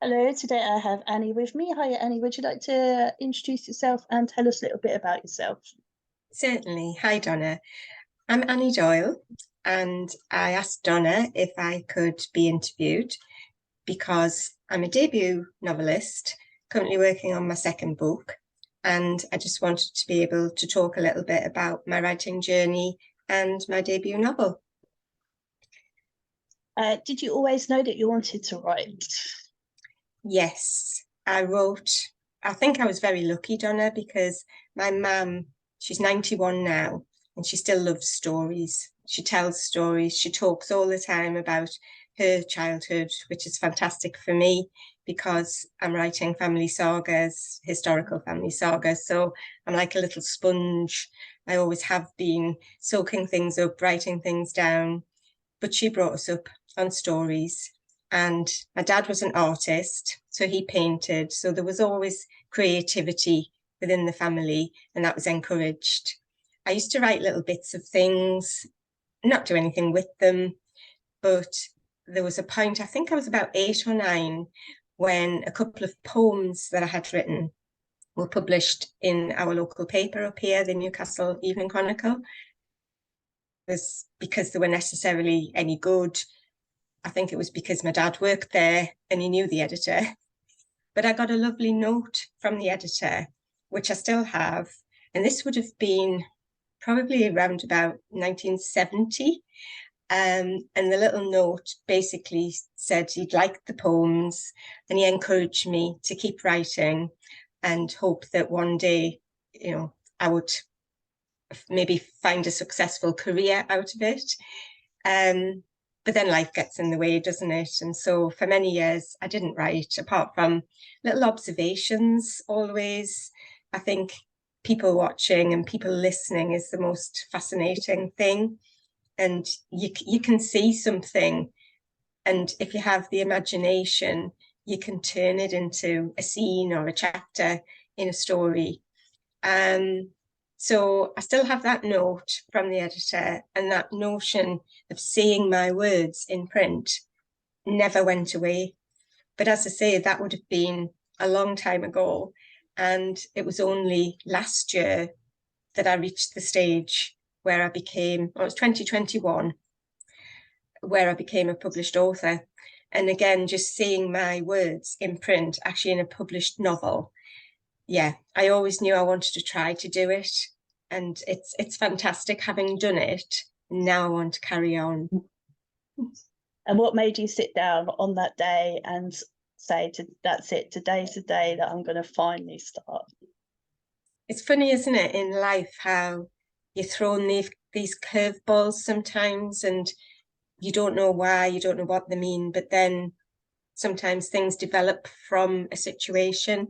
Hello, today I have Annie with me. Hiya, Annie. Would you like to introduce yourself and tell us a little bit about yourself? Certainly. Hi, Donna. I'm Annie Doyle, and I asked Donna if I could be interviewed because I'm a debut novelist, currently working on my second book, and I just wanted to be able to talk a little bit about my writing journey and my debut novel. Did you always know that you wanted to write? Yes, I think I was very lucky, Donna, because my mum, she's 91 now, and she still loves stories. She tells stories. She talks all the time about her childhood, which is fantastic for me because I'm writing family sagas, historical family sagas. So I'm like a little sponge. I always have been soaking things up, writing things down. But she brought us up on stories. And my dad was an artist, so he painted. So there was always creativity within the family, and that was encouraged. I used to write little bits of things, not do anything with them, but there was a point, I think I was about 8 or 9, when a couple of poems that I had written were published in our local paper up here, the Newcastle Evening Chronicle. It was because they were necessarily any good. I think it was because my dad worked there and he knew the editor. But I got a lovely note from the editor, which I still have. And this would have been probably around about 1970. And the little note basically said he'd liked the poems and he encouraged me to keep writing and hope that one day, I would maybe find a successful career out of it. But then life gets in the way, doesn't it? And so for many years, I didn't write, apart from little observations always. I think people watching and people listening is the most fascinating thing. And you can see something. And if you have the imagination, you can turn it into a scene or a chapter in a story. So I still have that note from the editor, and that notion of seeing my words in print never went away. But as I say, that would have been a long time ago. And it was only last year that I reached the stage where it was 2021, where I became a published author. And again, just seeing my words in print, actually in a published novel. Yeah, I always knew I wanted to try to do it. And it's fantastic having done it. Now I want to carry on. And what made you sit down on that day and say, that's it, today's the day that I'm going to finally start? It's funny, isn't it, in life, how you're thrown these curveballs sometimes and you don't know why, you don't know what they mean, but then sometimes things develop from a situation.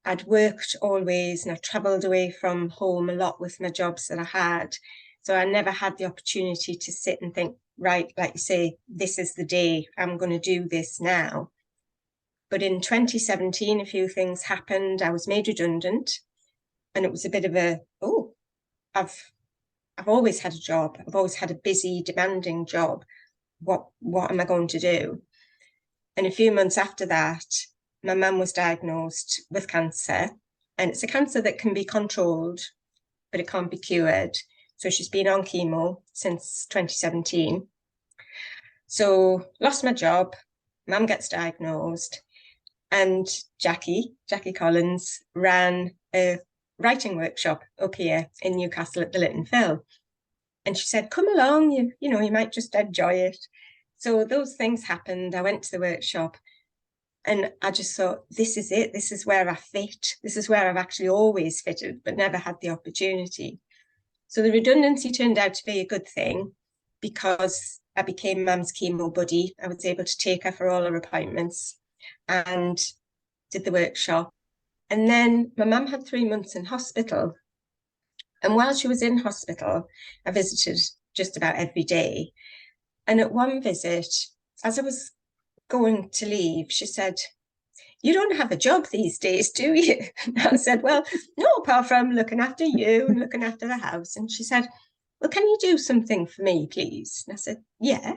I'd worked always and I travelled away from home a lot with my jobs that I had. So I never had the opportunity to sit and think, right, like you say, this is the day, I'm going to do this now. But in 2017, a few things happened. I was made redundant, and it was a bit of I've always had a job. I've always had a busy, demanding job. What am I going to do? And a few months after that, my mum was diagnosed with cancer, and it's a cancer that can be controlled, but it can't be cured. So she's been on chemo since 2017. So lost my job, mum gets diagnosed, and Jackie Collins ran a writing workshop up here in Newcastle at the Lytton Phil. And she said, come along, you might just enjoy it. So those things happened. I went to the workshop and I just thought, this is it. This is where I fit. This is where I've actually always fitted, but never had the opportunity. So the redundancy turned out to be a good thing because I became mum's chemo buddy. I was able to take her for all her appointments and did the workshop. And then my mum had 3 months in hospital. And while she was in hospital, I visited just about every day. And at one visit, as I was going to leave, she said, you don't have a job these days, do you? And I said, well, no, apart from looking after you and looking after the house. And she said, well, can you do something for me, please? And I said, yeah.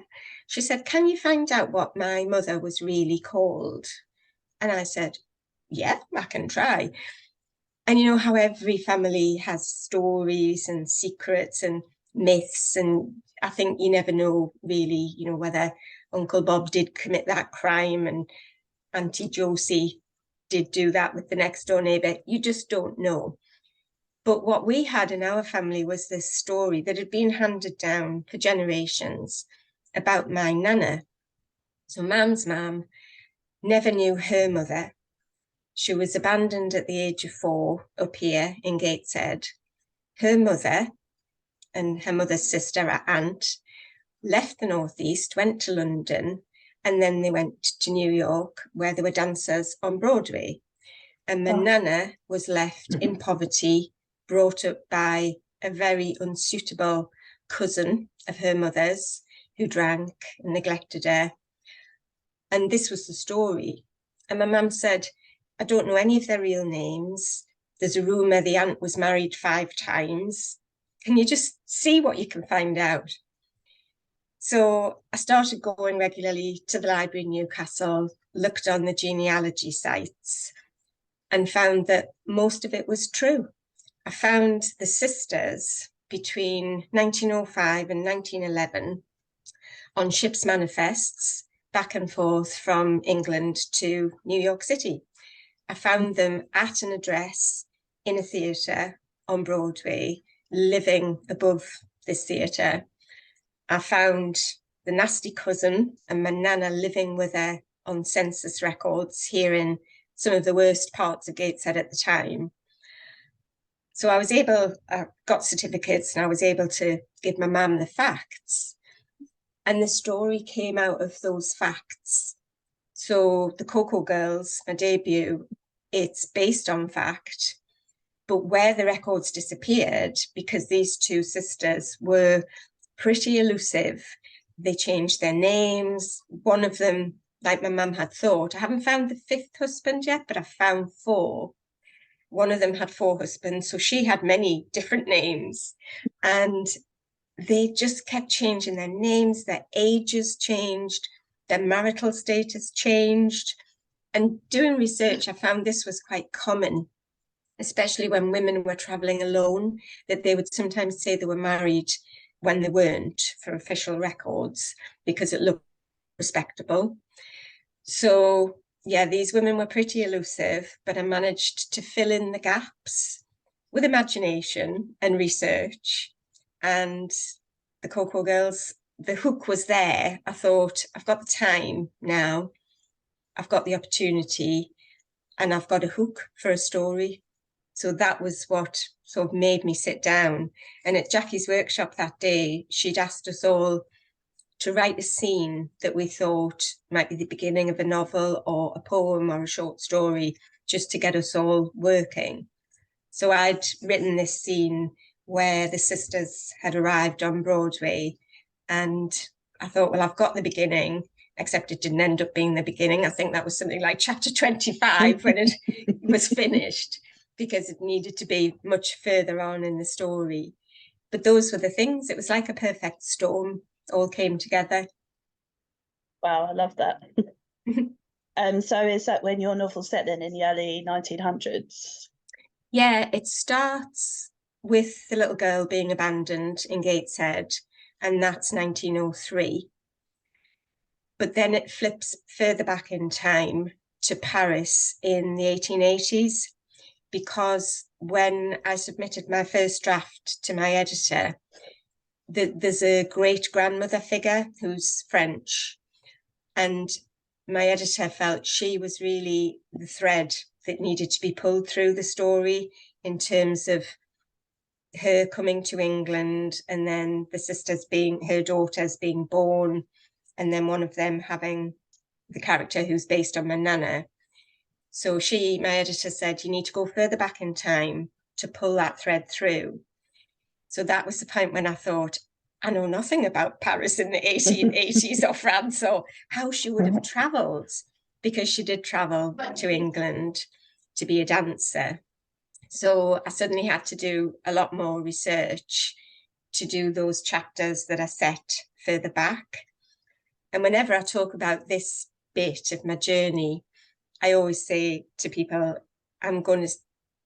She said, can you find out what my mother was really called? And I said, yeah, I can try. And you know how every family has stories and secrets and myths, and I think you never know really, you know, whether Uncle Bob did commit that crime and Auntie Josie did do that with the next door neighbour. You just don't know. But what we had in our family was this story that had been handed down for generations about my nana. So Mam's mum never knew her mother. She was abandoned at the age of 4 up here in Gateshead. Her mother and her mother's sister, her aunt, left the Northeast, went to London, and then they went to New York, where there were dancers on Broadway. And my nana was left in poverty, brought up by a very unsuitable cousin of her mother's who drank and neglected her. And this was the story. And my mum said, I don't know any of their real names. There's a rumour the aunt was married 5 times. Can you just see what you can find out? So I started going regularly to the library in Newcastle, looked on the genealogy sites, and found that most of it was true. I found the sisters between 1905 and 1911 on ships' manifests back and forth from England to New York City. I found them at an address in a theatre on Broadway, living above this theatre. I found the nasty cousin and my nana living with her on census records here in some of the worst parts of Gateshead at the time. So I got certificates and I was able to give my mum the facts. And the story came out of those facts. So the Cocoa Girls, my debut, it's based on fact, but where the records disappeared, because these 2 sisters were pretty elusive, they changed their names. One of them, like my mum had thought, I haven't found the 5th husband yet, but I found 4. One of them had 4 husbands, so she had many different names. And they just kept changing their names, their ages changed, their marital status changed. And doing research, I found this was quite common, especially when women were travelling alone, that they would sometimes say they were married when they weren't for official records because it looked respectable. So yeah, these women were pretty elusive, but I managed to fill in the gaps with imagination and research. And the Cocoa Girls, the hook was there. I thought, I've got the time now, I've got the opportunity, and I've got a hook for a story. So that was what sort of made me sit down. And at Jackie's workshop that day, she'd asked us all to write a scene that we thought might be the beginning of a novel or a poem or a short story, just to get us all working. So I'd written this scene where the sisters had arrived on Broadway, and I thought, well, I've got the beginning, except it didn't end up being the beginning. I think that was something like chapter 25 when it was finished, because it needed to be much further on in the story. But those were the things. It was like a perfect storm, all came together. Wow, I love that. So is that when your novel's set then in the early 1900s? Yeah, it starts with the little girl being abandoned in Gateshead, and that's 1903. But then it flips further back in time to Paris in the 1880s, because when I submitted my first draft to my editor, there's a great-grandmother figure who's French, and my editor felt she was really the thread that needed to be pulled through the story, in terms of her coming to England and then the sisters her daughters being born, and then one of them having the character who's based on my nana. So my editor said, you need to go further back in time to pull that thread through. So that was the point when I thought, I know nothing about Paris in the 1880s or France, or how she would have travelled, because she did travel to England to be a dancer. So I suddenly had to do a lot more research to do those chapters that are set further back. And whenever I talk about this bit of my journey, I always say to people, I'm going to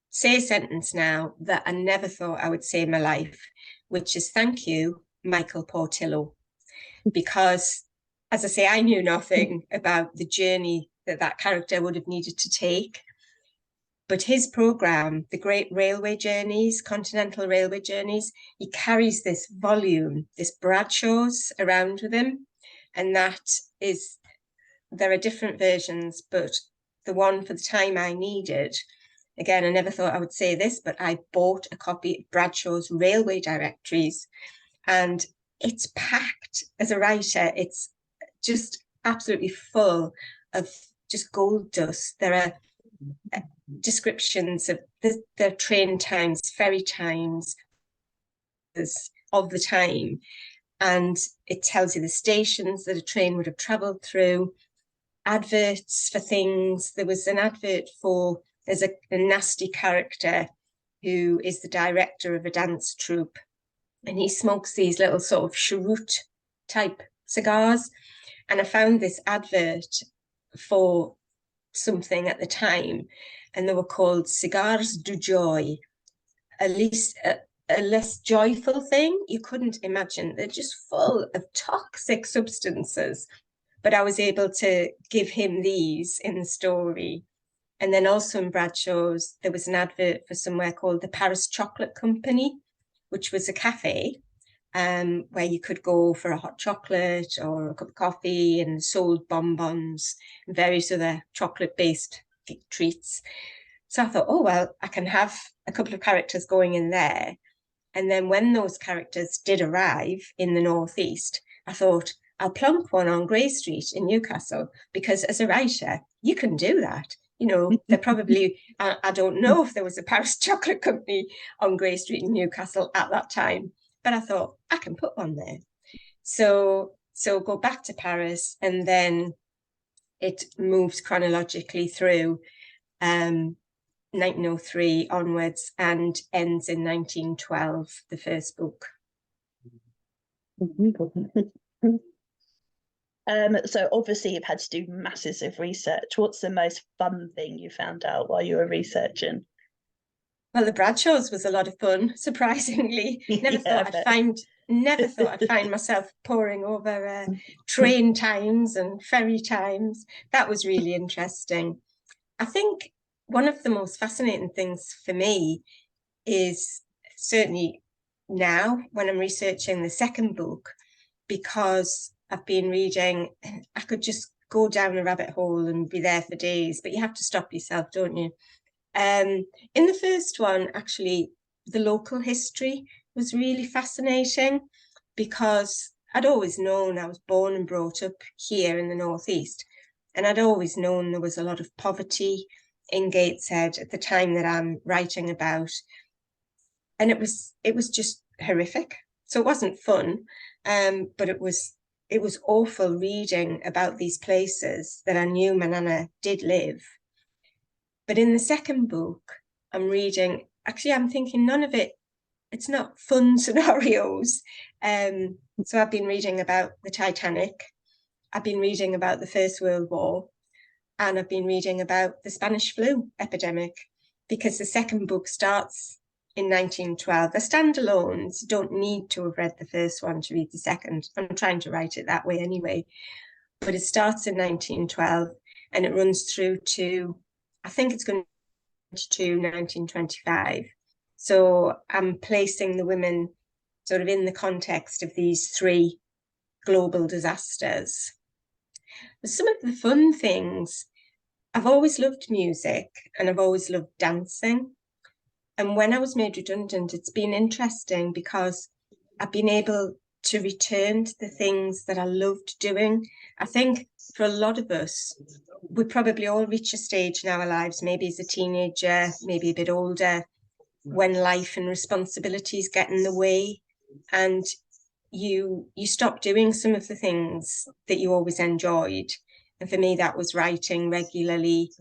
say a sentence now that I never thought I would say in my life, which is thank you, Michael Portillo. Because, as I say, I knew nothing about the journey that that character would have needed to take. But his programme, The Great Railway Journeys, Continental Railway Journeys, he carries this volume, this Bradshaw's around with him. And that is, there are different versions, but the one for the time I needed, again, I never thought I would say this, but I bought a copy of Bradshaw's Railway Directories, and it's packed. As a writer, it's just absolutely full of just gold dust. There are descriptions of the train times, ferry times of the time, and it tells you the stations that a train would have travelled through, adverts for things. There was an advert for, there's a nasty character who is the director of a dance troupe, and he smokes these little sort of cheroot type cigars. And I found this advert for something at the time, and they were called Cigars du Joy, at least a less joyful thing. You couldn't imagine. They're just full of toxic substances. But I was able to give him these in the story. And then also in Bradshaw's, there was an advert for somewhere called the Paris Chocolate Company, which was a cafe where you could go for a hot chocolate or a cup of coffee, and sold bonbons and various other chocolate-based treats. So I thought, oh, well, I can have a couple of characters going in there. And then when those characters did arrive in the Northeast, I thought, I'll plonk one on Grey Street in Newcastle, because as a writer, you can do that. You know, they're probably, I don't know if there was a Paris Chocolate Company on Grey Street in Newcastle at that time, but I thought, I can put one there. So go back to Paris, and then it moves chronologically through 1903 onwards and ends in 1912, the first book. So obviously you've had to do masses of research. What's the most fun thing you found out while you were researching? Well, the Bradshaws was a lot of fun, surprisingly. Never thought I'd find myself poring over train times and ferry times. That was really interesting. I think one of the most fascinating things for me is certainly now when I'm researching the second book, because I've been reading, I could just go down a rabbit hole and be there for days, but you have to stop yourself, don't you? In the first one, actually, the local history was really fascinating, because I'd always known, I was born and brought up here in the Northeast, and I'd always known there was a lot of poverty in Gateshead at the time that I'm writing about. And it was just horrific. So it wasn't fun, but it was awful reading about these places that I knew my nana did live. But in the second book, I'm thinking none of it, it's not fun scenarios. So I've been reading about the Titanic, I've been reading about the First World War, and I've been reading about the Spanish flu epidemic, because the second book starts in 1912. They're standalones. You don't need to have read the first one to read the second. I'm trying to write it that way anyway. But it starts in 1912 and it runs through to, I think it's going to 1925. So I'm placing the women sort of in the context of these three global disasters. But some of the fun things, I've always loved music and I've always loved dancing. And when I was made redundant, it's been interesting because I've been able to return to the things that I loved doing. I think for a lot of us, we probably all reach a stage in our lives, maybe as a teenager, maybe a bit older, when life and responsibilities get in the way, and you stop doing some of the things that you always enjoyed. And for me, that was writing regularly,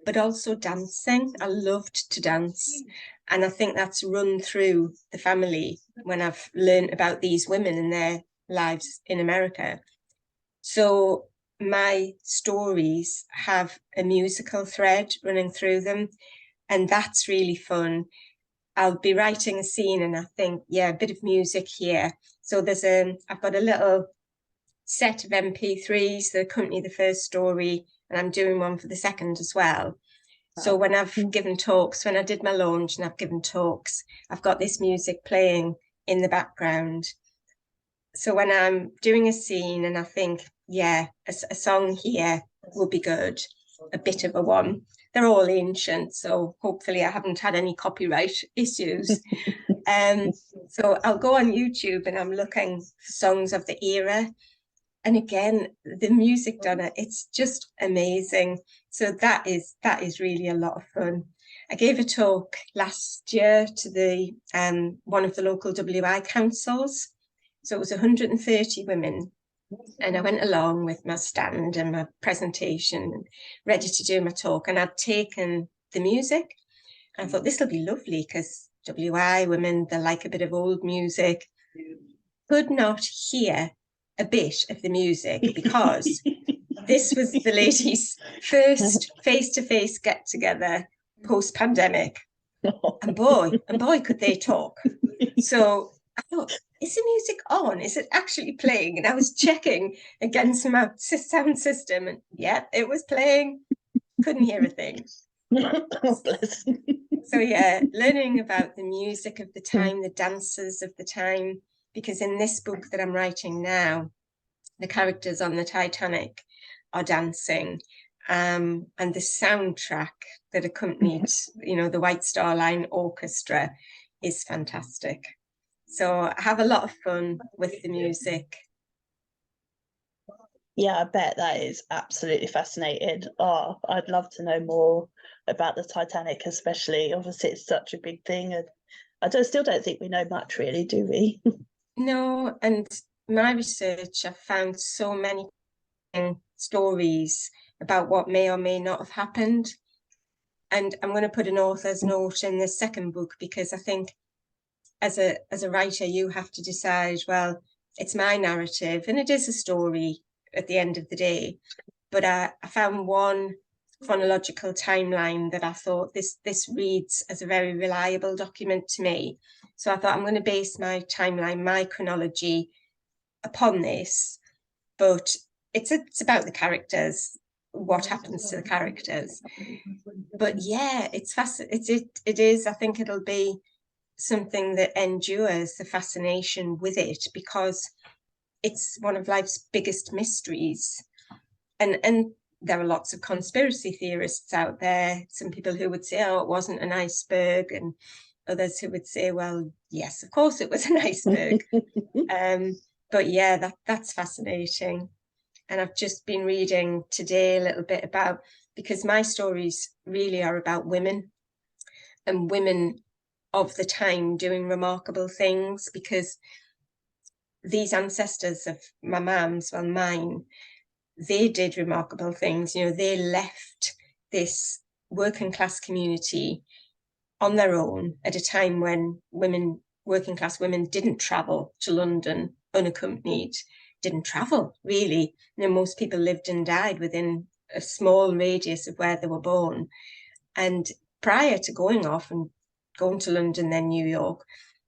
but also dancing. I loved to dance. And I think that's run through the family when I've learned about these women and their lives in America. So my stories have a musical thread running through them, and that's really fun. I'll be writing a scene and I think, yeah, a bit of music here. So I've got a little set of MP3s that accompany the first story, and I'm doing one for the second as well. So when I've given talks, when I did my launch and I've given talks, I've got this music playing in the background. So when I'm doing a scene and I think, yeah, a song here will be good, a bit of a one. They're all ancient, so hopefully I haven't had any copyright issues. So I'll go on YouTube and I'm looking for songs of the era. And again, the music done it, it's just amazing. So that is really a lot of fun. I gave a talk last year to the one of the local WI councils. So it was 130 women. And I went along with my stand and my presentation, ready to do my talk. And I'd taken the music. And I thought, this will be lovely because WI women, they like a bit of old music. Could not hear a bit of the music because this was the ladies' first face-to-face get-together post-pandemic. And boy, could they talk. So I thought, is the music on? Is it actually playing? And I was checking against my sound system, and yeah, it was playing. Couldn't hear a thing. Bless. So yeah, learning about the music of the time, the dances of the time, because in this book that I'm writing now, the characters on the Titanic are dancing, and the soundtrack that accompanied, the White Star Line Orchestra is fantastic. So I have a lot of fun with the music. Yeah, I bet that is absolutely fascinating. Oh, I'd love to know more about the Titanic, especially. Obviously, it's such a big thing, and still don't think we know much, really, do we? No, and my research, I've found so many stories about what may or may not have happened. And I'm going to put an author's note in the second book, because I think as a writer, you have to decide, well, it's my narrative and it is a story at the end of the day. But I found one chronological timeline that I thought this reads as a very reliable document to me. So I thought I'm going to base my timeline, my chronology upon this. But it's about the characters, what happens to the characters. But yeah, it's fascinating. It is. I think it'll be something that endures, the fascination with it, because it's one of life's biggest mysteries. And there are lots of conspiracy theorists out there. Some people who would say, oh, it wasn't an iceberg, and others who would say, well, yes, of course it was an iceberg. But yeah, that's fascinating. And I've just been reading today a little bit about, because my stories really are about women and women of the time doing remarkable things, because these ancestors of my mum's, well, mine, they did remarkable things. They left this working class community on their own at a time when working class women didn't travel to London unaccompanied, didn't travel really. Most people lived and died within a small radius of where they were born. And prior to going off and going to London, then New York,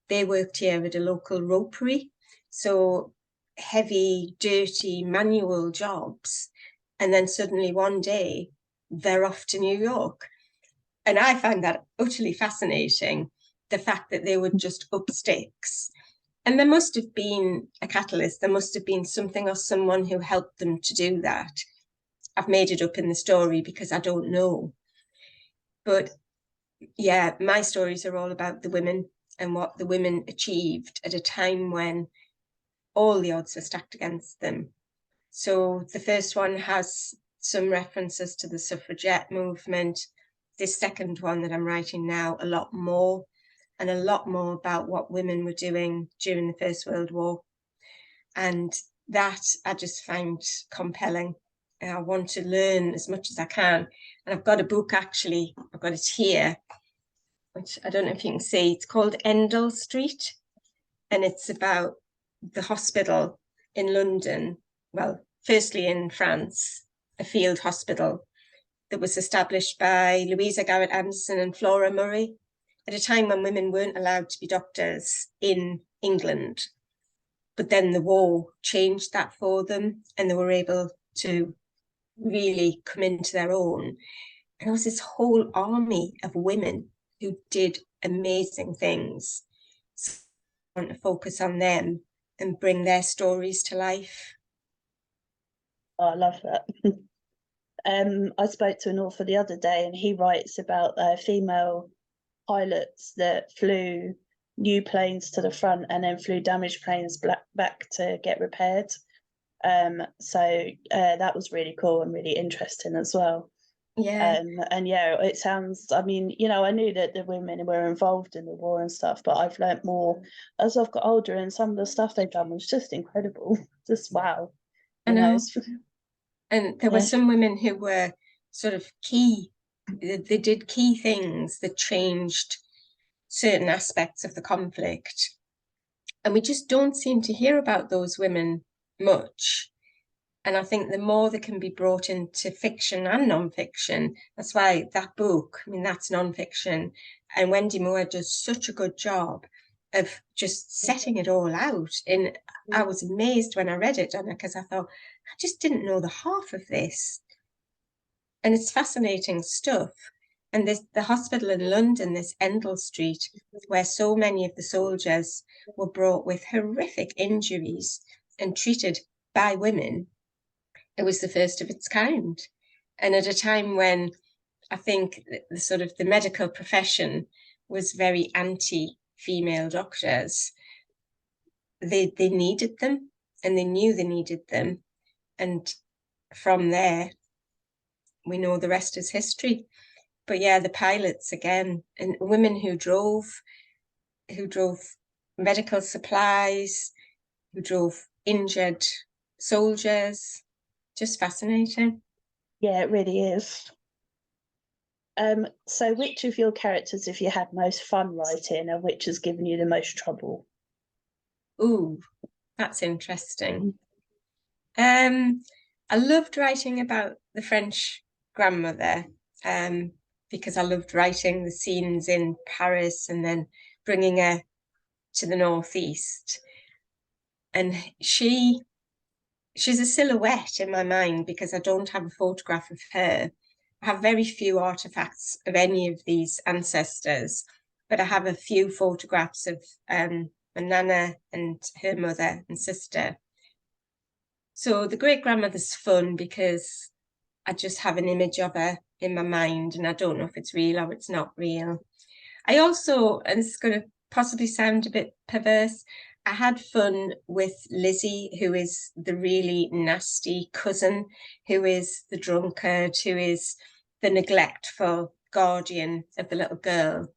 they worked here at a local ropery. So heavy, dirty, manual jobs. And then suddenly one day they're off to New York. And I find that utterly fascinating, the fact that they would just up sticks. And there must have been a catalyst. There must have been something or someone who helped them to do that. I've made it up in the story because I don't know. But yeah, my stories are all about the women and what the women achieved at a time when all the odds were stacked against them. So the first one has some references to the suffragette movement. This second one that I'm writing now, a lot more, and a lot more about what women were doing during the First World War. And that I just find compelling. I want to learn as much as I can. And I've got a book, actually, I've got it here, which I don't know if you can see. It's called Endell Street, and it's about the hospital in London. Well, firstly in France, a field hospital that was established by Louisa Garrett Anderson and Flora Murray at a time when women weren't allowed to be doctors in England. But then the war changed that for them, and they were able to really come into their own. And there was this whole army of women who did amazing things. So I want to focus on them and bring their stories to life. Oh, I love that. I spoke to an author the other day, and he writes about female pilots that flew new planes to the front and then flew damaged planes back to get repaired. So that was really cool and really interesting as well. Yeah. And yeah, it sounds, I mean, you know, I knew that the women were involved in the war and stuff, but I've learnt more as I've got older, and some of the stuff they've done was just incredible. Just wow. I You know, know. And there were some women who were sort of key, they did key things that changed certain aspects of the conflict. And we just don't seem to hear about those women much. And I think the more they can be brought into fiction and non-fiction, that's why that book, I mean, that's non-fiction. And Wendy Moore does such a good job of just setting it all out. And I was amazed when I read it, Donna, because I thought, I just didn't know the half of this. And it's fascinating stuff. And the hospital in London, this Endell Street, where so many of the soldiers were brought with horrific injuries and treated by women, it was the first of its kind. And at a time when I think the sort of the medical profession was very anti-female doctors, they needed them, and they knew they needed them. And from there, we know the rest is history. But yeah, the pilots again, and women who drove medical supplies, who drove injured soldiers, just fascinating. Yeah, it really is. So which of your characters have you had most fun writing, and which has given you the most trouble? Ooh, that's interesting. I loved writing about the French grandmother, because I loved writing the scenes in Paris and then bringing her to the northeast. And she's a silhouette in my mind because I don't have a photograph of her. I have very few artifacts of any of these ancestors, but I have a few photographs of my nana and her mother and sister. So the great grandmother's fun because I just have an image of her in my mind, and I don't know if it's real or it's not real. I also, and this is going to possibly sound a bit perverse, I had fun with Lizzie, who is the really nasty cousin, who is the drunkard, who is the neglectful guardian of the little girl.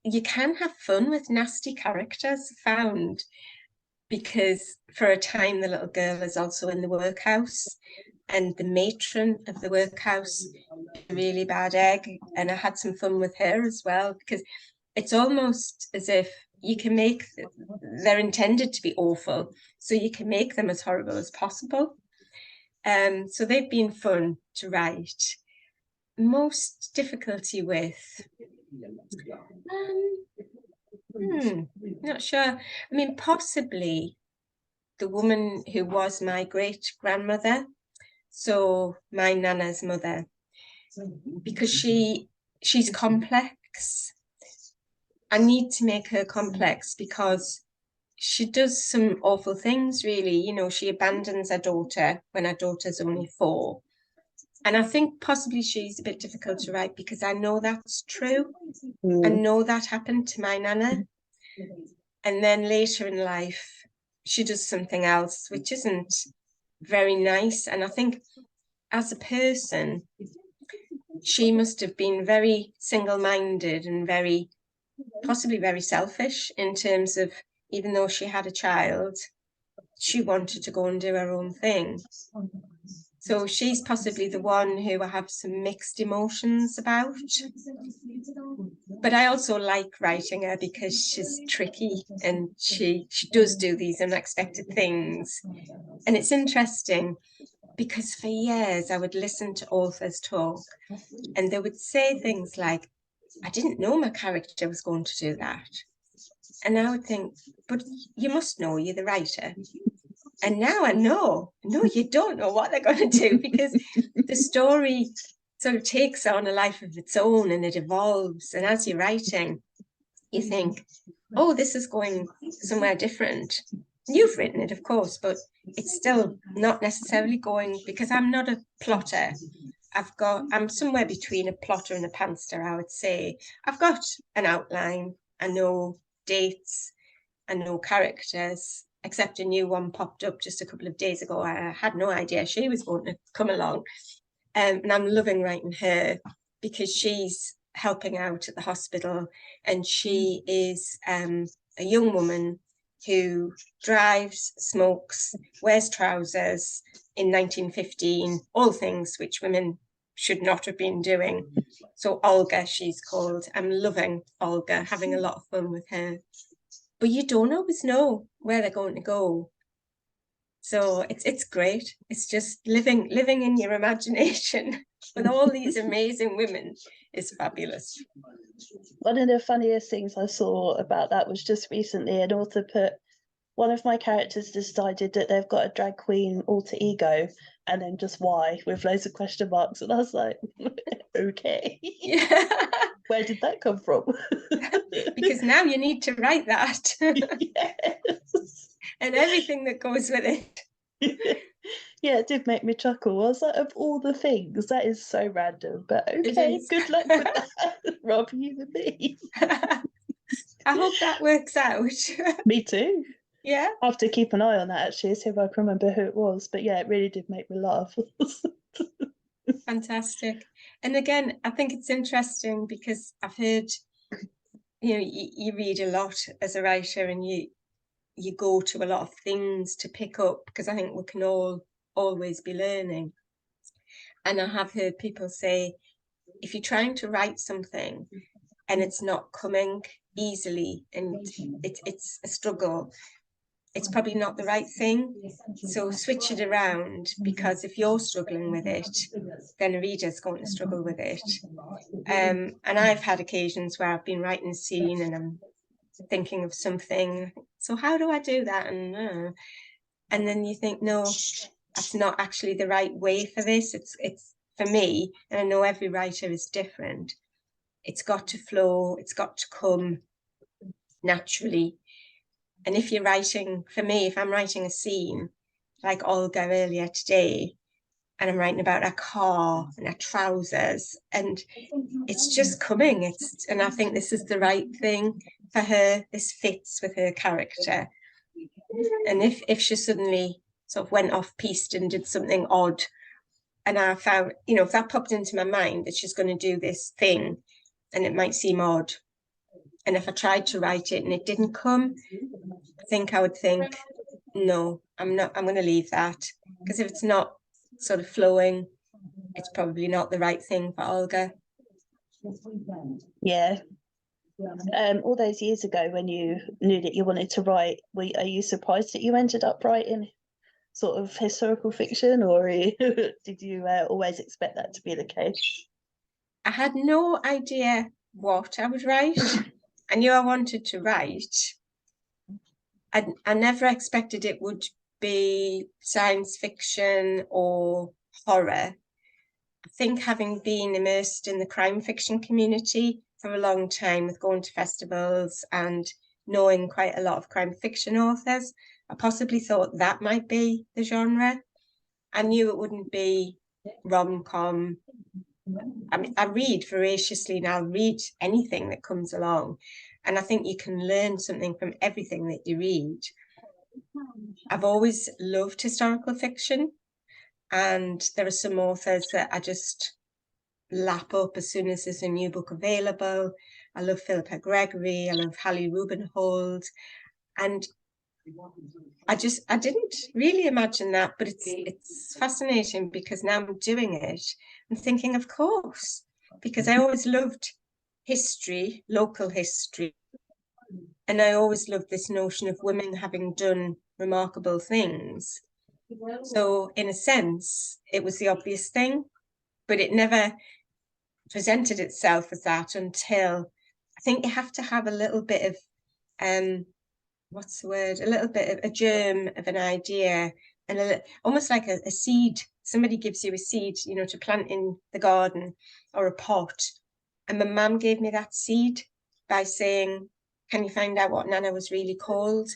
You can have fun with nasty characters found, because for a time the little girl is also in the workhouse, and the matron of the workhouse, a really bad egg, and I had some fun with her as well, because it's almost as if you can make, they're intended to be awful, so you can make them as horrible as possible. So they've been fun to write. Most difficulty with, not sure. I mean, possibly the woman who was my great grandmother, so my nana's mother, because she's complex. I need to make her complex because she does some awful things, really. You know, she abandons her daughter when her daughter's only 4. And I think possibly she's a bit difficult to write because I know that's true. I know that happened to my nana. And then later in life, she does something else, which isn't very nice. And I think as a person, she must have been very single-minded and possibly very selfish in terms of, even though she had a child, she wanted to go and do her own thing. So she's possibly the one who I have some mixed emotions about. But I also like writing her because she's tricky and she does do these unexpected things. And it's interesting because for years I would listen to authors talk and they would say things like, I didn't know my character was going to do that. And I would think, but you must know, you're the writer. And now I know, no, you don't know what they're going to do because the story sort of takes on a life of its own and it evolves. And as you're writing, you think, oh, this is going somewhere different. You've written it, of course, but it's still not necessarily going, because I'm not a plotter. I'm somewhere between a plotter and a pantser, I would say. I've got an outline, I know dates, I know characters, except a new one popped up just a couple of days ago. I had no idea she was going to come along. And I'm loving writing her because she's helping out at the hospital and she is a young woman who drives, smokes, wears trousers in 1915, all things which women should not have been doing. So Olga, she's called. I'm loving Olga, having a lot of fun with her. But you don't always know where they're going to go. So it's great. It's just living in your imagination with all these amazing women is fabulous. One of the funniest things I saw about that was just recently an author put, one of my characters decided that they've got a drag queen alter ego and then just why with loads of question marks. And I was like, okay. Yeah. Where did that come from? Because now you need to write that. Yes. And everything that goes with it. Yeah, it did make me chuckle. I was like, of all the things, that is so random. But okay, good luck with that, Rob, you and me. I hope that works out. Me too. Yeah. I have to keep an eye on that actually, see if I can remember who it was. But yeah, it really did make me laugh. Fantastic. And again, I think it's interesting because I've heard, you read a lot as a writer and you go to a lot of things to pick up because I think we can all always be learning. And I have heard people say, if you're trying to write something and it's not coming easily and it's a struggle, it's probably not the right thing. So switch it around, because if you're struggling with it, then a reader's going to struggle with it. And I've had occasions where I've been writing a scene and I'm thinking of something. So how do I do that? And then you think, no, that's not actually the right way for this. It's for me, and I know every writer is different. It's got to flow. It's got to come naturally. And if you're writing, for me, if I'm writing a scene like Olga earlier today, and I'm writing about her car and her trousers, and it's just coming. And I think this is the right thing for her. This fits with her character. And if she suddenly sort of went off piste and did something odd, and I found, if that popped into my mind that she's going to do this thing, and it might seem odd, and if I tried to write it and it didn't come, I think I would think, no, I'm going to leave that, because if it's not sort of flowing, it's probably not the right thing for Olga. Yeah. All those years ago when you knew that you wanted to write, are you surprised that you ended up writing sort of historical fiction, or did you always expect that to be the case? I had no idea what I would write. I knew I wanted to write. I never expected it would be science fiction or horror. I think having been immersed in the crime fiction community for a long time, with going to festivals and knowing quite a lot of crime fiction authors, I possibly thought that might be the genre. I knew it wouldn't be rom-com. I mean, I read voraciously and I'll read anything that comes along. And I think you can learn something from everything that you read. I've always loved historical fiction, and there are some authors that I just lap up as soon as there's a new book available. I love Philippa Gregory, I love Hallie Rubenhold, and I didn't really imagine that, but it's fascinating because now I'm doing it and thinking, of course, because I always loved history, local history, and I always loved this notion of women having done remarkable things. So in a sense, it was the obvious thing, but it never presented itself as that until I think you have to have a little bit of what's the word? A little bit of a germ of an idea, and almost like a seed. Somebody gives you a seed, you know, to plant in the garden or a pot. And my mum gave me that seed by saying, "Can you find out what Nana was really called?"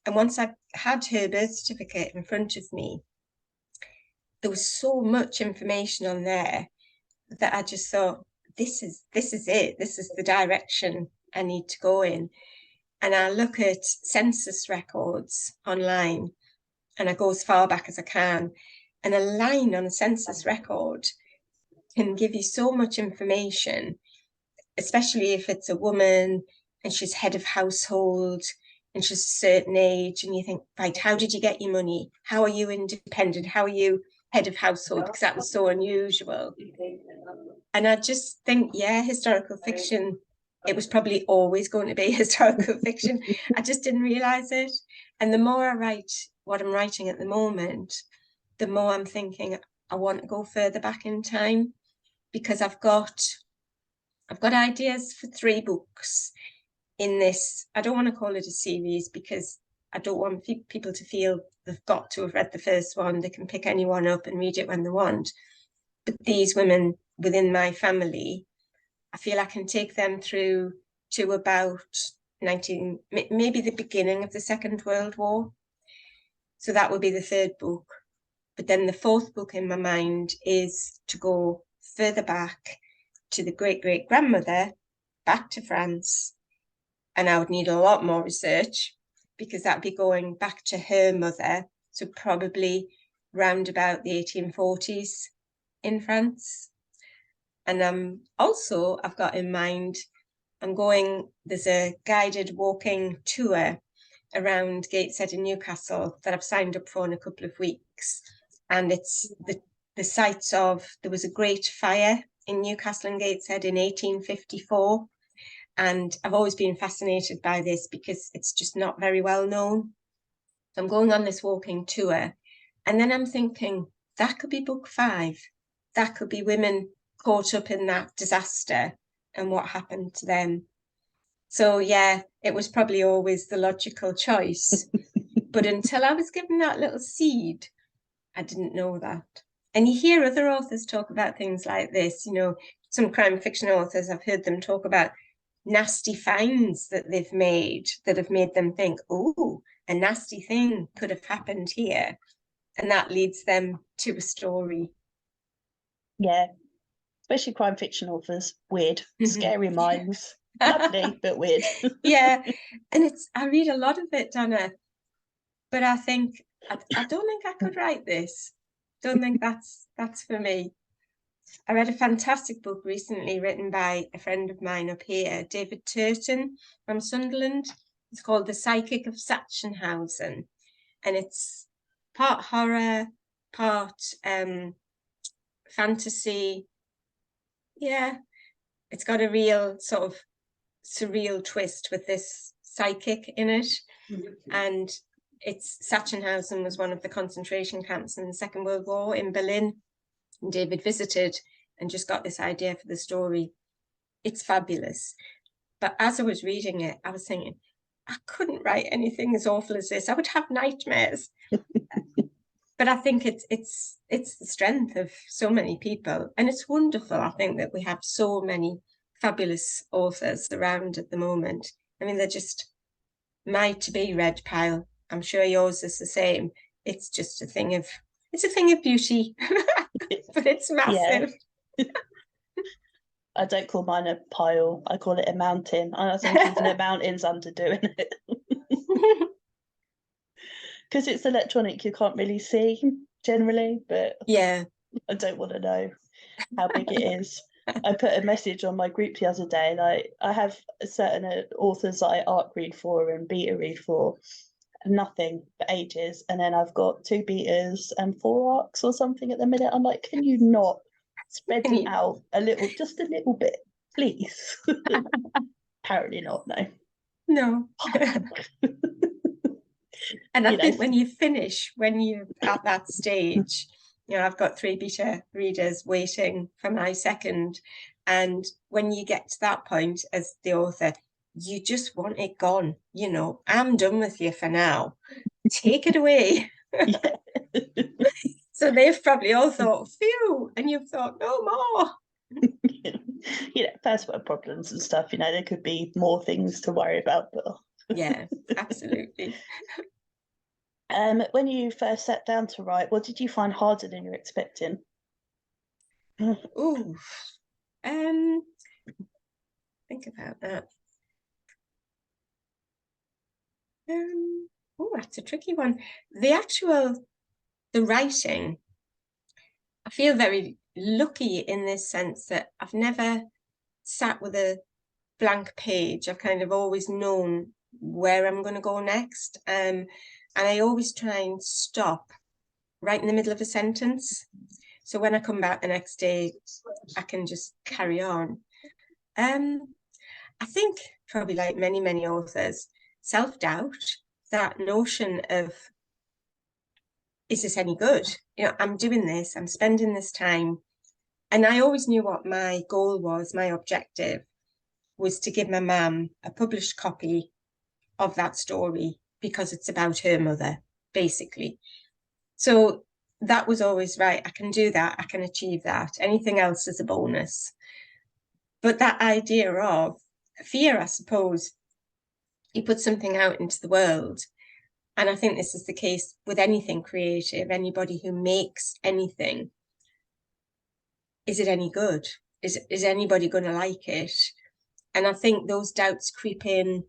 And once I had her birth certificate in front of me, there was so much information on there that I just thought, this is it. This is the direction I need to go in. And I look at census records online, and I go as far back as I can. And a line on a census record can give you so much information, especially if it's a woman and she's head of household and she's a certain age. And you think, right, how did you get your money? How are you independent? How are you head of household? Because that was so unusual. And I just think, yeah, historical fiction, it was probably always going to be historical fiction. I just didn't realize it. And the more I write what I'm writing at the moment, the more I'm thinking I want to go further back in time, because I've got ideas for 3 books in this. I don't want to call it a series because I don't want people to feel they've got to have read the first one. They can pick any one up and read it when they want. But these women within my family, I feel I can take them through to about maybe the beginning of the Second World War. So that would be the 3rd book. But then the 4th book in my mind is to go further back to the great-great-grandmother, back to France. And I would need a lot more research because that'd be going back to her mother. So probably round about the 1840s in France. And also I've got in mind, there's a guided walking tour around Gateshead in Newcastle that I've signed up for in a couple of weeks. And it's the sites of, there was a great fire in Newcastle and Gateshead in 1854. And I've always been fascinated by this because it's just not very well known. So I'm going on this walking tour. And then I'm thinking, that could be book 5. That could be women caught up in that disaster and what happened to them. So yeah, it was probably always the logical choice. But until I was given that little seed, I didn't know that. And you hear other authors talk about things like this, you know, some crime fiction authors, I've heard them talk about nasty finds that they've made that have made them think, oh, a nasty thing could have happened here. And that leads them to a story. Yeah, especially crime fiction authors. Weird, scary minds. Lovely, but weird. Yeah, and I read a lot of it, Donna, but I think, I don't think I could write this. Don't think that's for me. I read a fantastic book recently written by a friend of mine up here, David Turton from Sunderland. It's called The Psychic of Sachsenhausen. And it's part horror, part fantasy. Yeah, it's got a real sort of surreal twist with this psychic in it. And Sachsenhausen was one of the concentration camps in the Second World War in Berlin. And David visited and just got this idea for the story. It's fabulous. But as I was reading it, I was thinking, I couldn't write anything as awful as this. I would have nightmares. But I think it's the strength of so many people. And it's wonderful, I think, that we have so many fabulous authors around at the moment. I mean, they're just my to-be read pile. I'm sure yours is the same. It's just a thing of beauty, but it's massive. Yeah. I don't call mine a pile. I call it a mountain. And I think even a mountain's underdoing it. Because it's electronic, you can't really see generally, but yeah, I don't want to know how big it is. I put a message on my group the other day, like I have certain authors that I arc read for and beta read for, nothing for ages, and then I've got 2 betas and 4 arcs or something at the minute. I'm like, can you not spread it out a little, just a little bit, please? Apparently not, no. No. And I think when you finish, when you're at that stage, you know, I've got 3 beta readers waiting for my second. And when you get to that point as the author, you just want it gone. You know, I'm done with you for now. Take it away. So they've probably all thought, phew, and you've thought, no more. You know, first world problems and stuff, you know, there could be more things to worry about. But yeah, absolutely. When you first sat down to write, what did you find harder than you were expecting? Ooh, think about that. Oh, that's a tricky one. The writing, I feel very lucky in this sense that I've never sat with a blank page. I've kind of always known where I'm going to go next. And I always try and stop right in the middle of a sentence. So when I come back the next day, I can just carry on. I think probably like many, many authors, self-doubt, that notion of, is this any good? You know, I'm doing this, I'm spending this time. And I always knew what my goal was, my objective was to give my mum a published copy of that story because it's about her mother, basically. So that was always right. I can do that. I can achieve that. Anything else is a bonus. But that idea of fear, I suppose, you put something out into the world. And I think this is the case with anything creative, anybody who makes anything. Is it any good? Is anybody going to like it? And I think those doubts creep in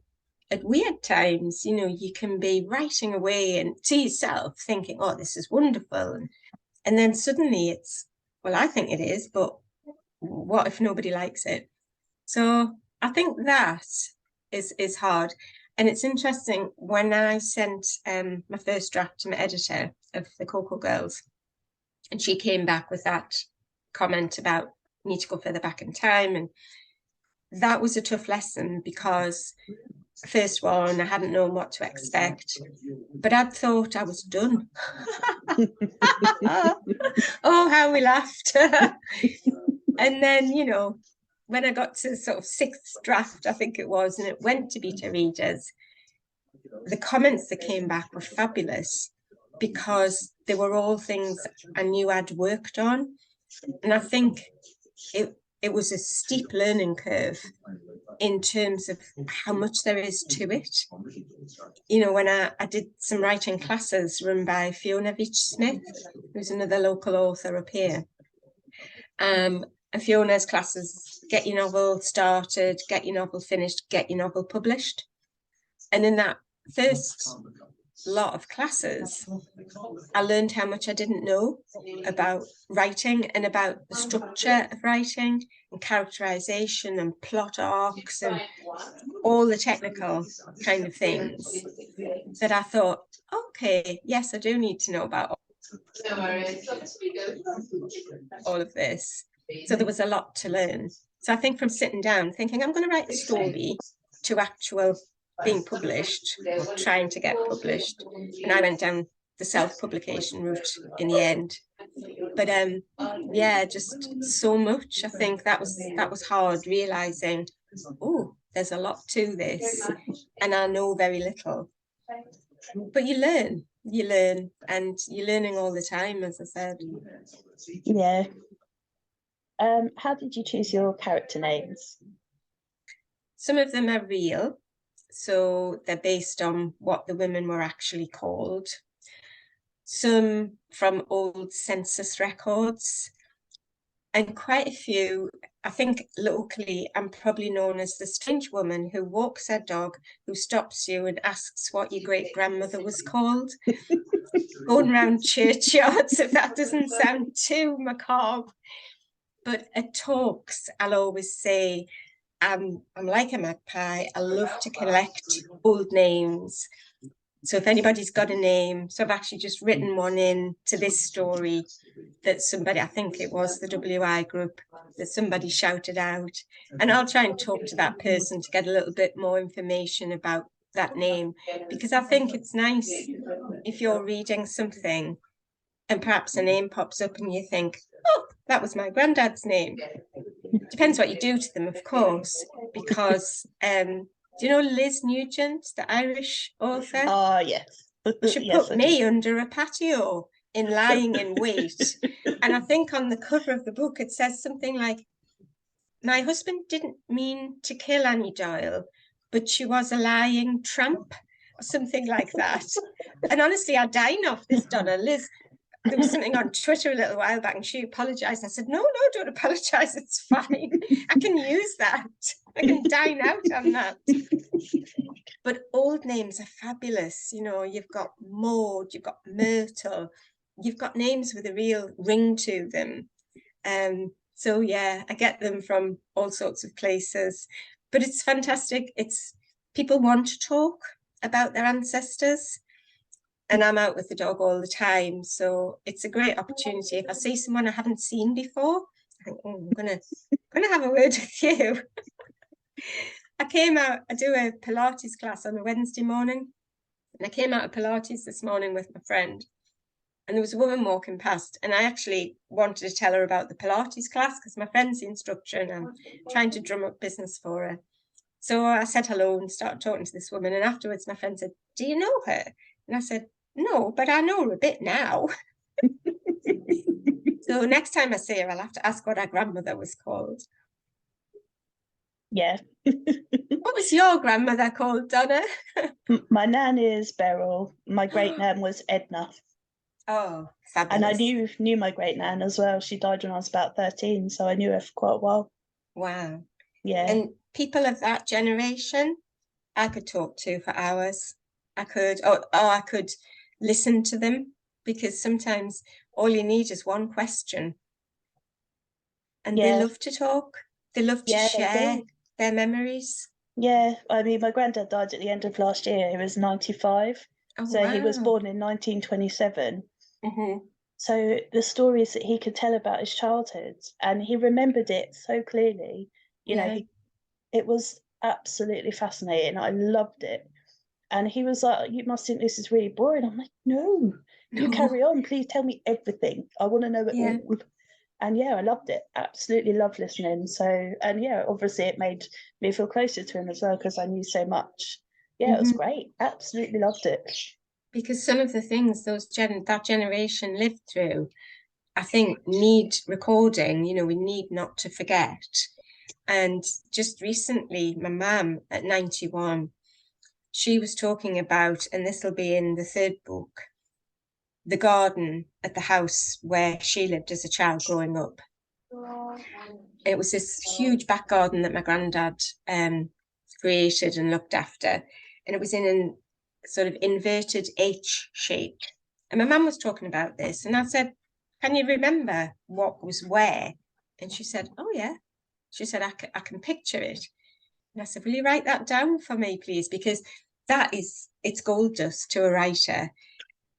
at weird times. You know, you can be writing away and to yourself thinking, oh, this is wonderful. And then suddenly it's, well, I think it is, but what if nobody likes it? So I think that is hard. And it's interesting, when I sent my first draft to my editor of the Cocoa Girls, and she came back with that comment about need to go further back in time. And that was a tough lesson because first one, I hadn't known what to expect, but I'd thought I was done. Oh, how we laughed. And then, you know, when I got to sort of 6th draft, I think it was, and it went to beta readers, the comments that came back were fabulous because they were all things I knew I'd worked on. And I think it was a steep learning curve in terms of how much there is to it. You know, when I did some writing classes run by Fiona Veitch-Smith, who's another local author up here. And Fiona's classes, get your novel started, get your novel finished, get your novel published. And in that first lot of classes, I learned how much I didn't know about writing and about the structure of writing and characterization and plot arcs and all the technical kind of things that I thought, okay, yes, I do need to know about all of this. So there was a lot to learn. So I think from sitting down thinking, I'm going to write a story, to actual being published or trying to get published. And I went down the self-publication route in the end. But yeah, just so much. I think that was hard, realizing, oh, there's a lot to this and I know very little. But you learn, and you're learning all the time, as I said. Yeah. How did you choose your character names? Some of them are real, so they're based on what the women were actually called. Some from old census records, and quite a few, I think locally, I'm probably known as the strange woman who walks her dog, who stops you and asks what your great-grandmother was called. Going around churchyards, if that doesn't sound too macabre. But at talks, I'll always say, I'm like a magpie. I love to collect old names. So if anybody's got a name, so I've actually just written one in to this story that somebody, I think it was the WI group, that somebody shouted out. And I'll try and talk to that person to get a little bit more information about that name, because I think it's nice if you're reading something and perhaps a name pops up and you think, oh, that was my granddad's name. Depends what you do to them, of course, because do you know Liz Nugent, the Irish author? Ah, yes. She Yes, put me under a patio in Lying in Wait. And I think on the cover of the book, it says something like, my husband didn't mean to kill Annie Doyle, but she was a lying tramp, or something like that. And honestly, I dine off this, Donna. Liz, there was something on Twitter a little while back and she apologized. I said, no, don't apologize. It's fine. I can use that. I can dine out on that. But old names are fabulous. You know, you've got Maud, you've got Myrtle, you've got names with a real ring to them. So yeah, I get them from all sorts of places, but it's fantastic. It's people want to talk about their ancestors, and I'm out with the dog all the time. So it's a great opportunity. If I see someone I haven't seen before, I think, oh, I'm gonna have a word with you. I came out, I do a Pilates class on a Wednesday morning, and I came out of Pilates this morning with my friend, and there was a woman walking past, and I actually wanted to tell her about the Pilates class because my friend's the instructor and I'm trying to drum up business for her. So I said hello and started talking to this woman, and afterwards my friend said, do you know her? And I said, no, but I know her a bit now. So next time I see her, I'll have to ask what her grandmother was called. Yeah. What was your grandmother called, Donna? My nan is Beryl. My great nan was Edna. Oh, And I fabulous. knew my great nan as well. She died when I was about 13, so I knew her for quite a while. Wow. Yeah. And people of that generation, I could talk to for hours. I could, I could listen to them, because sometimes all you need is one question. And they love to talk. They love to Yeah, they share do. their memories. Yeah, I mean, my granddad died at the end of last year. He was 95. Oh, So he was wow. born in 1927. Mm-hmm. So the stories that he could tell about his childhood, and he remembered it so clearly, Yeah. it was absolutely fascinating. I loved it. And he was like, you must think this is really boring. I'm like, no, you No. carry on. Please tell me everything. I want to know it Yeah. all. And yeah, I loved it. Absolutely loved listening. So, and yeah, obviously it made me feel closer to him as well because I knew so much. Yeah, it was Mm-hmm. great. Absolutely loved it. Because some of the things that generation lived through, I think, need recording. You know, we need not to forget. And just recently, my mum at 91, she was talking about, and this will be in the third book, the garden at the house where she lived as a child growing up. It was this huge back garden that my granddad created and looked after. And it was in a sort of inverted H shape. And my mum was talking about this. And I said, can you remember what was where? And she said, oh, yeah. She said, I can picture it. And I said, will you write that down for me, please? Because it's gold dust to a writer.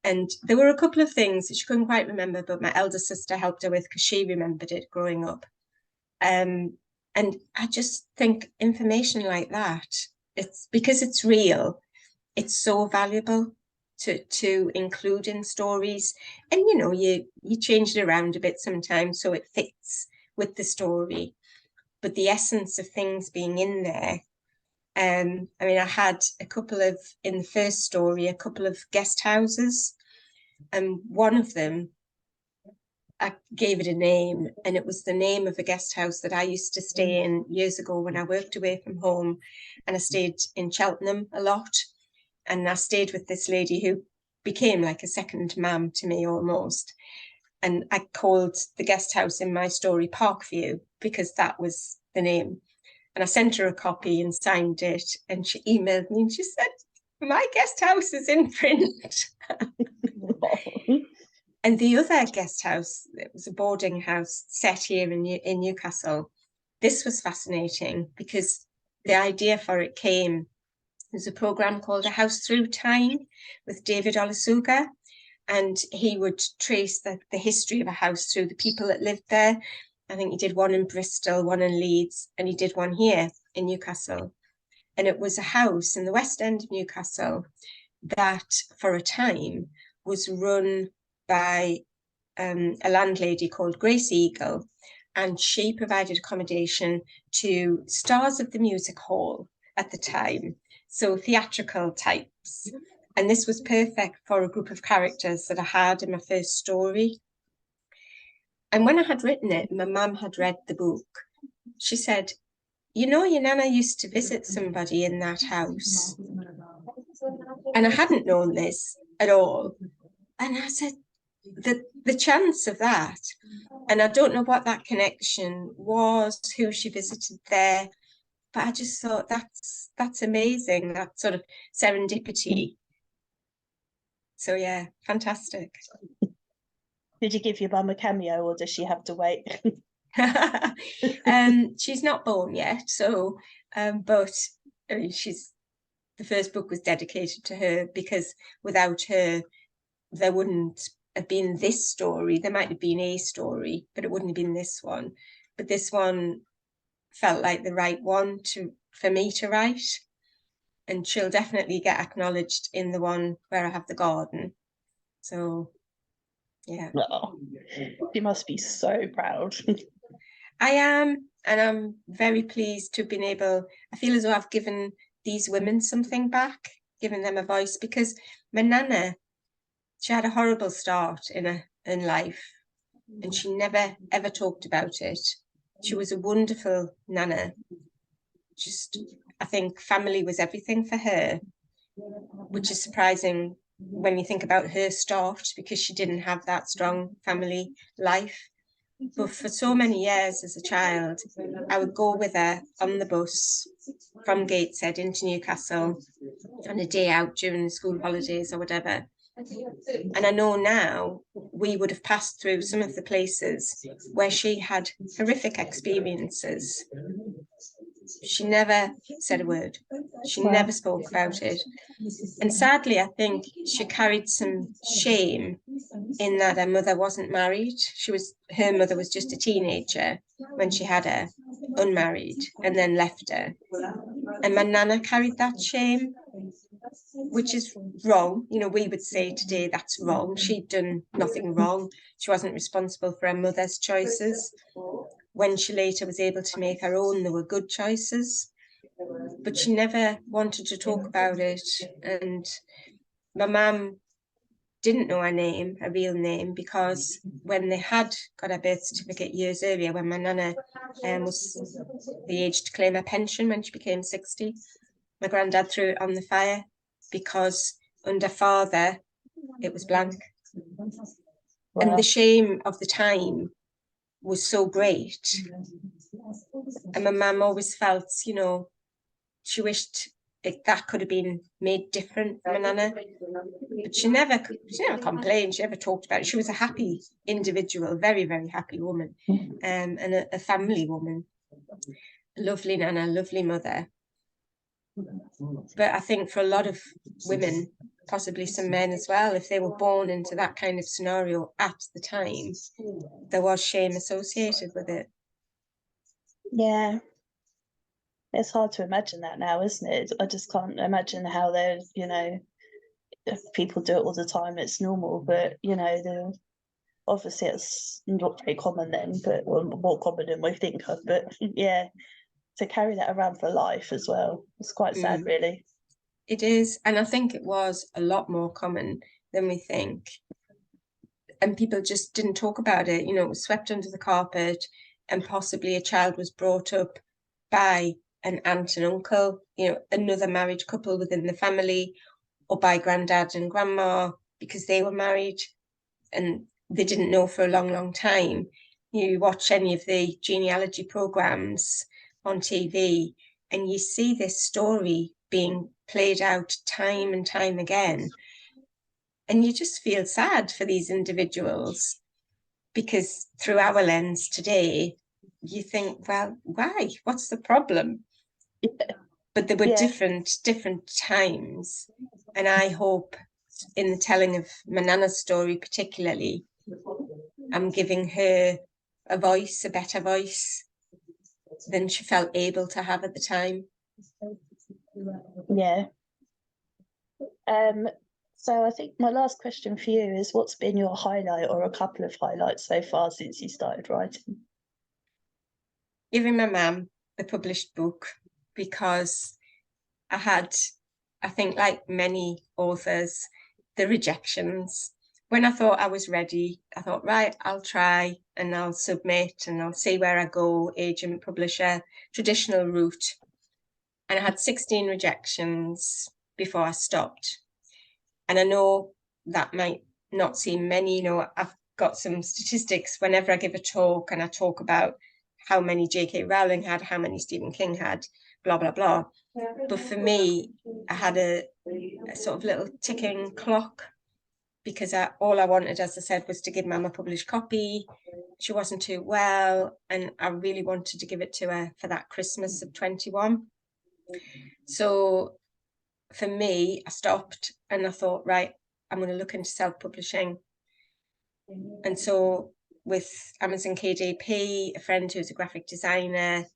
And there were a couple of things that she couldn't quite remember, but my elder sister helped her with because she remembered it growing up. And I just think information like that, it's because it's real, it's so valuable to include in stories. And you know, you change it around a bit sometimes so it fits with the story. But the essence of things being in there. I mean, I had in the first story, a couple of guest houses, and one of them, I gave it a name, and it was the name of a guest house that I used to stay in years ago when I worked away from home, and I stayed in Cheltenham a lot, and I stayed with this lady who became like a second mum to me almost. And I called the guest house in my story Parkview because that was the name. And I sent her a copy and signed it, and she emailed me and she said, my guest house is in print. And the other guest house, it was a boarding house set here in Newcastle. This was fascinating because the idea for it came There's a program called A House Through Time with David Olusoga, and he would trace the history of a house through the people that lived there. I think he did one in Bristol, one in Leeds, and he did one here in Newcastle. And it was a house in the West End of Newcastle that, for a time, was run by a landlady called Grace Eagle, and she provided accommodation to stars of the music hall at the time, so theatrical types. And this was perfect for a group of characters that I had in my first story. And when I had written it, my mum had read the book. She said, you know, your nana used to visit somebody in that house. And I hadn't known this at all. And I said, the chance of that, and I don't know what that connection was, who she visited there, but I just thought that's amazing, that sort of serendipity. So yeah, fantastic. Did you give your mum a cameo, or does she have to wait? She's not born yet, so but I mean, the first book was dedicated to her, because without her there wouldn't have been this story. There might have been a story, but it wouldn't have been this one. But this one felt like the right one for me to write, and she'll definitely get acknowledged in the one where I have the garden. So yeah. Oh, you must be so proud. I am, and I'm very pleased to have been able, I feel as though I've given these women something back, given them a voice, because my nana, she had a horrible start in life, and she never ever talked about it. She was a wonderful nana. Just, I think family was everything for her, which is surprising when you think about her start, because she didn't have that strong family life. But for so many years as a child, I would go with her on the bus from Gateshead into Newcastle on a day out during the school holidays or whatever. And I know now we would have passed through some of the places where she had horrific experiences. She never said a word. She never spoke about it. And sadly, I think she carried some shame in that her mother wasn't married. Her mother was just a teenager when she had her, unmarried, and then left her. And my nana carried that shame, which is wrong. You know, we would say today that's wrong. She'd done nothing wrong. She wasn't responsible for her mother's choices. When she later was able to make her own, there were good choices. But she never wanted to talk about it. And my mum didn't know her real name, because when they had got her birth certificate years earlier, when my nana was the age to claim her pension when she became 60, my granddad threw it on the fire, because under father it was blank. Wow. And the shame of the time was so great. And my mum always felt, you know, she wished that could have been made different from my nana. But she never complained, she never talked about it. She was a happy individual, very, very happy woman, and a family woman. A lovely nana, lovely mother. But I think for a lot of women, possibly some men as well, if they were born into that kind of scenario at the time, there was shame associated with it. Yeah. It's hard to imagine that now, isn't it? I just can't imagine how there's, you know, if people do it all the time, it's normal, but, you know, obviously it's not very common then, but well, more common than we think of, but yeah, to carry that around for life as well, it's quite sad, really. It is, and I think it was a lot more common than we think. And people just didn't talk about it, you know, it was swept under the carpet, and possibly a child was brought up by an aunt and uncle, you know, another married couple within the family, or by granddad and grandma, because they were married and they didn't know for a long, long time. You watch any of the genealogy programs on TV and you see this story being played out time and time again. And you just feel sad for these individuals, because through our lens today, you think, well, why? What's the problem? Yeah. but they were Yeah. different times. And I hope in the telling of my Nana's story particularly, I'm giving her a voice, a better voice than she felt able to have at the time. Yeah. So I think my last question for you is, what's been your highlight or a couple of highlights so far since you started writing? Giving my mum the published book, because I had, I think like many authors, the rejections. When I thought I was ready, I thought, right, I'll try and I'll submit and I'll see where I go, agent, publisher, traditional route. And I had 16 rejections before I stopped. And I know that might not seem many. You know, I've got some statistics whenever I give a talk and I talk about how many J.K. Rowling had, how many Stephen King had, blah, blah, blah. But for me, I had a sort of little ticking clock, because all I wanted, as I said, was to give Mum a published copy. She wasn't too well, and I really wanted to give it to her for that Christmas of 21. So for me, I stopped and I thought, right, I'm going to look into self-publishing. And so with Amazon KDP, a friend who's a graphic designer,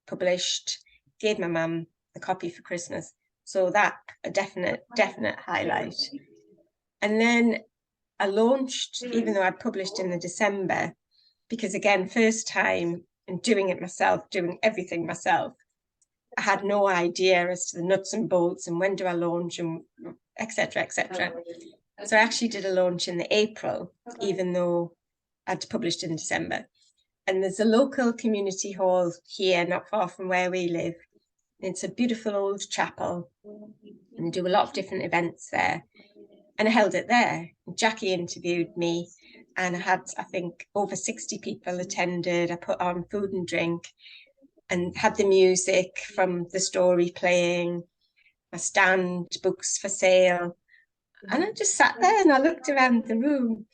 published, gave my mum the copy for Christmas. So that a definite highlight. And then I launched, even though I'd published in the December, because again, first time and doing it myself, doing everything myself, I had no idea as to the nuts and bolts and when do I launch and etc. etc. So I actually did a launch in the April, even though I'd published in December. And there's a local community hall here, not far from where we live. It's a beautiful old chapel and do a lot of different events there. And I held it there. Jackie interviewed me and I had, I think, over 60 people attended. I put on food and drink and had the music from the story playing, my stand, books for sale. And I just sat there and I looked around the room,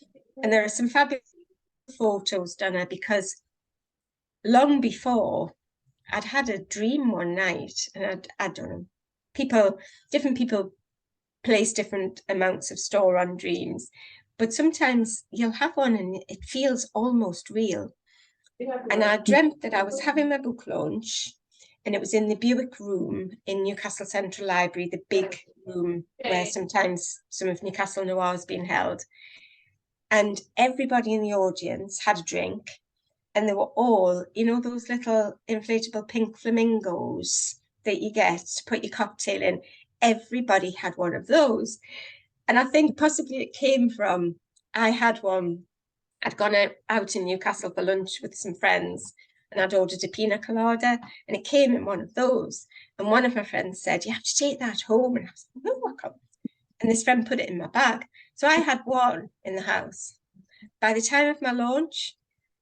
and there are some fabulous photos done, because long before I'd had a dream one night, and I don't know, different people place different amounts of store on dreams, but sometimes you'll have one and it feels almost real. And I dreamt that I was having my book launch, and it was in the Buick room in Newcastle Central Library, the big room where sometimes some of Newcastle Noir has been held. And everybody in the audience had a drink, and they were all, you know, those little inflatable pink flamingos that you get to put your cocktail in. Everybody had one of those. And I think possibly it came from, I had one. I'd gone out in Newcastle for lunch with some friends, and I'd ordered a pina colada, and it came in one of those. And one of my friends said, you have to take that home. And I was like, no, I can't. And this friend put it in my bag. So I had one in the house. By the time of my launch,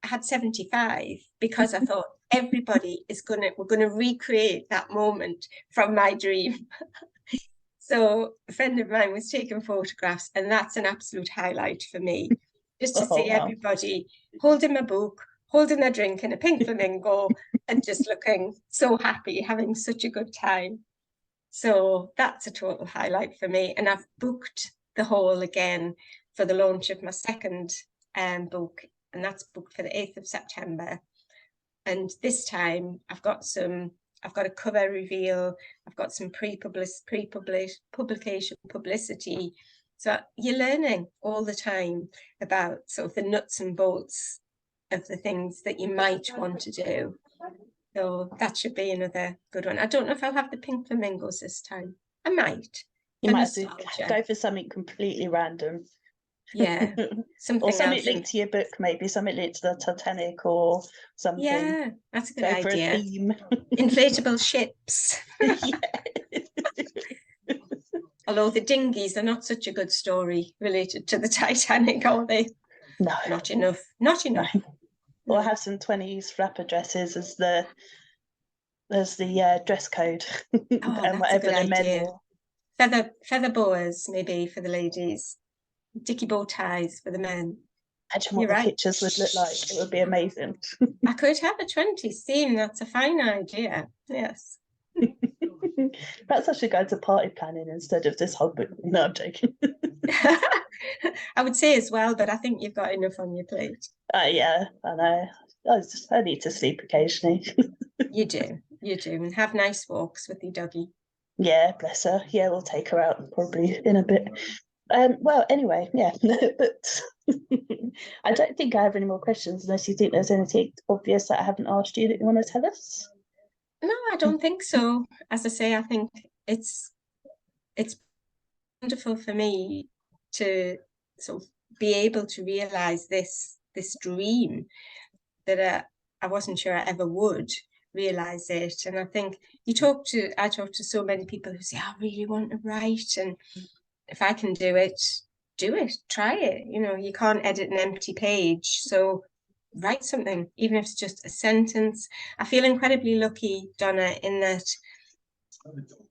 I had 75, because I thought we're going to recreate that moment from my dream. So a friend of mine was taking photographs, and that's an absolute highlight for me. Just to see everybody holding my book, holding their drink in a pink flamingo, and just looking so happy, having such a good time. So that's a total highlight for me. And I've booked the hall again for the launch of my second book, and that's booked for the 8th of September. And this time I've got a cover reveal, I've got some publication publicity. So you're learning all the time about sort of the nuts and bolts of the things that you might want to do. So that should be another good one. I don't know if I'll have the pink flamingos this time. I might. You might have to go for something completely random. Yeah. Or something linked to your book, maybe something linked to the Titanic or something. Yeah, that's a good idea. Go for a theme. Inflatable ships. Yeah. Although the dinghies are not such a good story related to the Titanic, are they? No. Not enough. Not enough. No. Or have some 20s flapper dresses as the dress code. Oh, and whatever the men wore. Feather boas, maybe, for the ladies. Dicky bow ties for the men. Imagine what the pictures would look like. It would be amazing. I could have a 20s theme. That's a fine idea. Yes. Perhaps I should go to party planning instead of this whole book. No, I'm joking. I would say as well, but I think you've got enough on your plate. Yeah, I know. I need to sleep occasionally. You do, and have nice walks with your doggy. Yeah, bless her. Yeah, we'll take her out probably in a bit. Well, anyway, yeah, but I don't think I have any more questions unless you think there's anything obvious that I haven't asked you that you want to tell us. No, I don't think so. As I say, I think it's wonderful for me to sort of be able to realize this dream that I wasn't sure I ever would realize it. And I think I talk to so many people who say, I really want to write, and if I can do it, try it. You know, you can't edit an empty page, so write something, even if it's just a sentence. I feel incredibly lucky, Donna, in that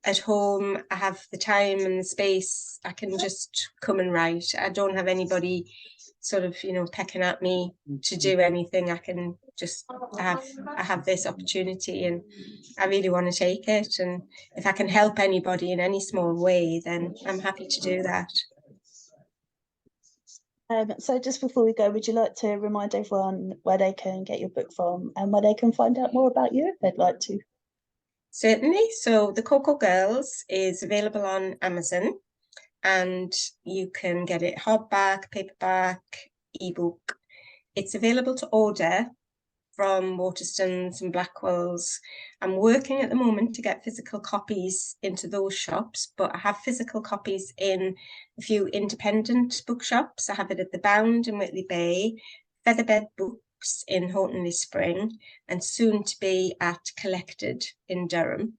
at home I have the time and the space. I can just come and write. I don't have anybody sort of, you know, pecking at me to do anything. I can just I have this opportunity, and I really want to take it. And if I can help anybody in any small way, then I'm happy to do that. So just before we go, would you like to remind everyone where they can get your book from and where they can find out more about you if they'd like to? Certainly. So The Cocoa Girls is available on Amazon, and you can get it hardback, paperback, ebook. It's available to order from Waterstones and Blackwell's. I'm working at the moment to get physical copies into those shops, but I have physical copies in a few independent bookshops. I have it at The Bound in Whitley Bay, Featherbed Books in Houghton-le-Spring, and soon to be at Collected in Durham.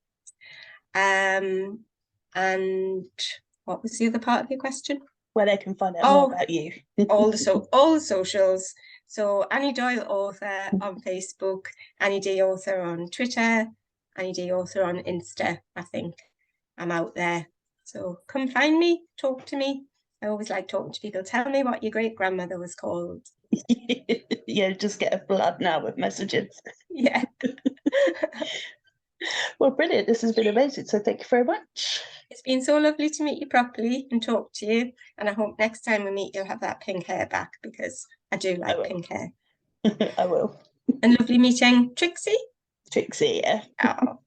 And what was the other part of your question? Where they can find out more about you. all the socials. So Annie Doyle Author on Facebook, Annie D Author on Twitter, Annie D Author on Insta. I think I'm out there. So come find me, talk to me. I always like talking to people. Tell me what your great grandmother was called. Yeah, just get a flood now with messages. Yeah. Well, brilliant. This has been amazing. So thank you very much. It's been so lovely to meet you properly and talk to you. And I hope next time we meet, you'll have that pink hair back, because I do like pink hair. I will. And lovely meeting Trixie. Trixie, yeah. Oh.